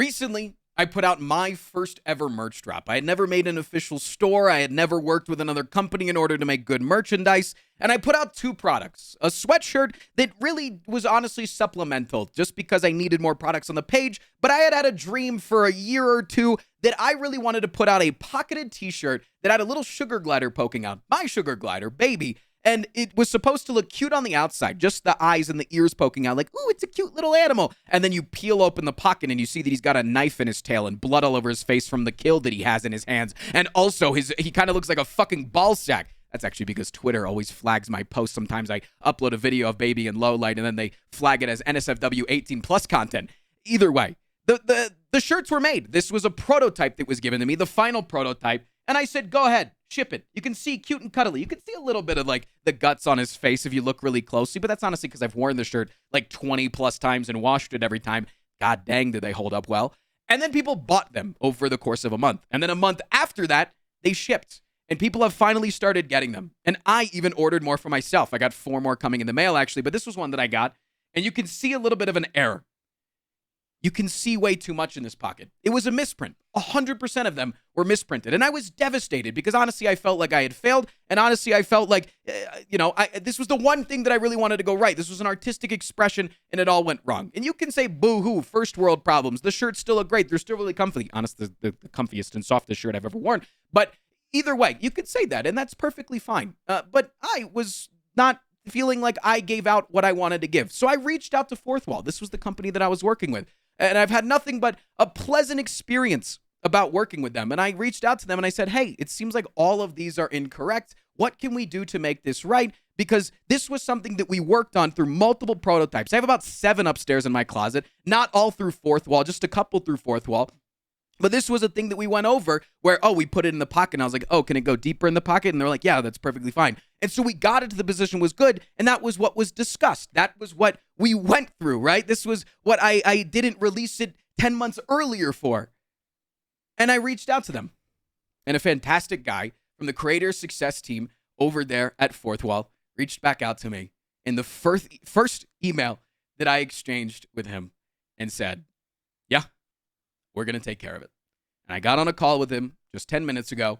Recently, I put out my first ever merch drop. I had never made an official store. I had never worked with another company in order to make good merchandise. And I put out two products. A sweatshirt that really was honestly supplemental just because I needed more products on the page. But I had a dream for a year or two that I really wanted to put out a pocketed t-shirt that had a little sugar glider poking out. My sugar glider, baby. And it was supposed to look cute on the outside, just the eyes and the ears poking out, like, ooh, it's a cute little animal. And then you peel open the pocket and you see that he's got a knife in his tail and blood all over his face from the kill that he has in his hands. And also, he kind of looks like a fucking ball sack. That's actually because Twitter always flags my posts. Sometimes I upload a video of baby in low light and then they flag it as NSFW 18 plus content. Either way, the shirts were made. This was a prototype that was given to me, the final prototype. And I said, go ahead, ship it. You can see cute and cuddly. You can see a little bit of like the guts on his face if you look really closely, but that's honestly because I've worn the shirt like 20 plus times and washed it every time. God dang, do they hold up well. And then people bought them over the course of a month. And then a month after that, they shipped. And people have finally started getting them. And I even ordered more for myself. I got 4 more coming in the mail actually, but this was one that I got. And you can see a little bit of an error. You can see way too much in this pocket. It was a misprint. 100% of them were misprinted. And I was devastated because honestly, I felt like I had failed. And honestly, I felt like, this was the one thing that I really wanted to go right. This was an artistic expression and it all went wrong. And you can say boo-hoo, first world problems. The shirts still look great. They're still really comfy. Honestly, the comfiest and softest shirt I've ever worn. But either way, you could say that and that's perfectly fine. But I was not feeling like I gave out what I wanted to give. So I reached out to Fourth Wall. This was the company that I was working with. And I've had nothing but a pleasant experience about working with them. And I reached out to them and I said, hey, it seems like all of these are incorrect. What can we do to make this right? Because this was something that we worked on through multiple prototypes. I have about 7 upstairs in my closet, not all through Fourth Wall, just a couple through Fourth Wall. But this was a thing that we went over where, we put it in the pocket. And I was like, can it go deeper in the pocket? And they're like, yeah, that's perfectly fine. And so we got it to the position was good. And that was what was discussed. That was what we went through, right? This was what I didn't release it 10 months earlier for. And I reached out to them. And a fantastic guy from the Creator Success team over there at Fourth Wall reached back out to me in the first email that I exchanged with him and said, yeah, we're going to take care of it. And I got on a call with him just 10 minutes ago,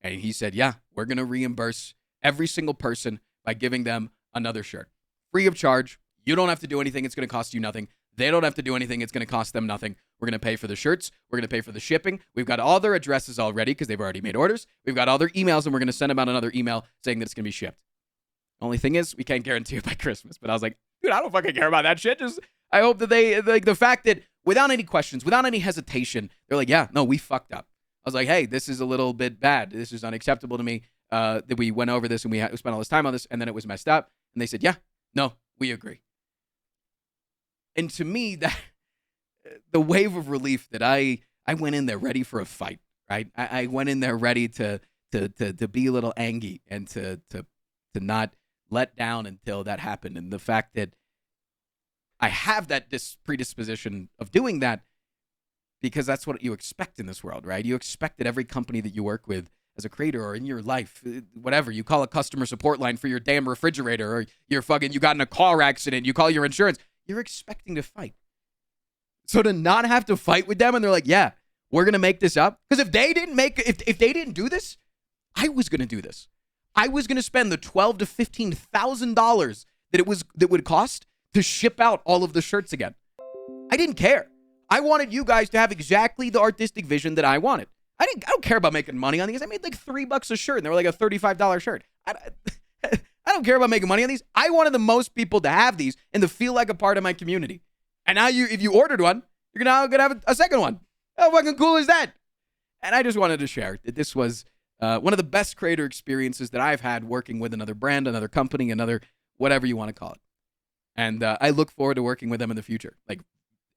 and he said, yeah, we're going to reimburse every single person by giving them another shirt. Free of charge. You don't have to do anything. It's going to cost you nothing. They don't have to do anything. It's going to cost them nothing. We're going to pay for the shirts. We're going to pay for the shipping. We've got all their addresses already because they've already made orders. We've got all their emails, and we're going to send them out another email saying that it's going to be shipped. Only thing is, we can't guarantee it by Christmas. But I was like, dude, I don't fucking care about that shit. Just, I hope that they, like, the fact that without any questions, without any hesitation, they're like, yeah, no, we fucked up. I was like, hey, this is a little bit bad. This is unacceptable to me that we went over this and we spent all this time on this and then it was messed up. And they said, yeah, no, we agree. And to me, that the wave of relief that I went in there ready for a fight, right? I went in there ready to be a little angry and to not let down until that happened. And the fact that I have that predisposition of doing that because that's what you expect in this world, right? You expect that every company that you work with as a creator or in your life, whatever, you call a customer support line for your damn refrigerator or you got in a car accident, you call your insurance, you're expecting to fight. So to not have to fight with them and they're like, yeah, we're going to make this up. Because if they didn't do this, I was going to do this. I was going to spend the $12,000 to $15,000 that would cost to ship out all of the shirts again. I didn't care. I wanted you guys to have exactly the artistic vision that I wanted. I don't care about making money on these. I made like $3 a shirt and they were like a $35 shirt. I don't care about making money on these. I wanted the most people to have these and to feel like a part of my community. And now if you ordered one, you're now going to have a second one. How fucking cool is that? And I just wanted to share that this was one of the best creator experiences that I've had working with another brand, another company, another whatever you want to call it. And I look forward to working with them in the future. Like,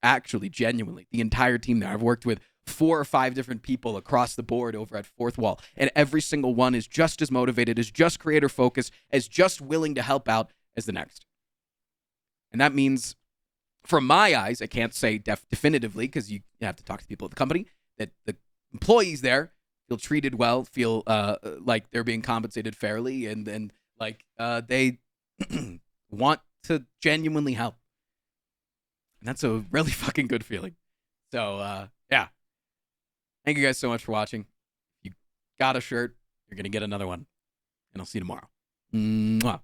actually, genuinely, the entire team there. I've worked with 4 or 5 different people across the board over at Fourth Wall, and every single one is just as motivated, is just creator focused, is just willing to help out as the next. And that means, from my eyes, I can't say definitively because you have to talk to people at the company, that the employees there feel treated well, feel like they're being compensated fairly, and like they want to genuinely help. And that's a really fucking good feeling. So, yeah. Thank you guys so much for watching. If you got a shirt, you're going to get another one. And I'll see you tomorrow. Mwah.